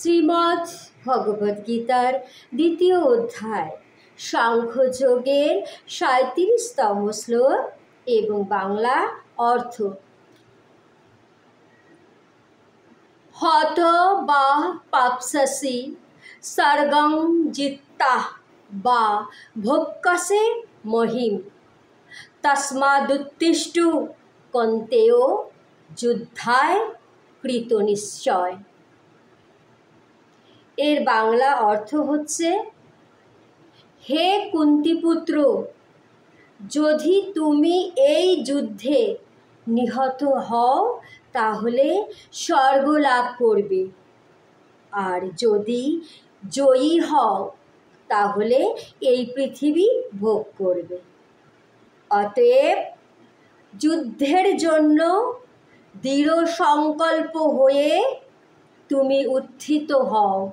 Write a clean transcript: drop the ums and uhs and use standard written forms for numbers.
শ্রীমদ্ ভগবদ্গীতার দ্বিতীয় অধ্যায় সাংখ্যযোগের ৩৭তম শ্লোক এবং বাংলা অর্থ। হত বা পাপসসি স্বর্গং জিত্তা বা ভোক্ষ্যসে মহিম তস্মাদুত্তিষ্ঠ কৌন্তেয় যুদ্ধায় কৃতনিশ্চয়। এর বাংলা অর্থ হচ্ছে, হে কুন্তিপুত্র, যদি তুমি এই যুদ্ধে নিহত হও তাহলে স্বর্গ লাভ করবে, আর যদি জয়ী হও তাহলে এই পৃথিবী ভোগ করবে। অতএব যুদ্ধের জন্য দৃঢ় সংকল্প হয়ে তুমি উত্থিত হও।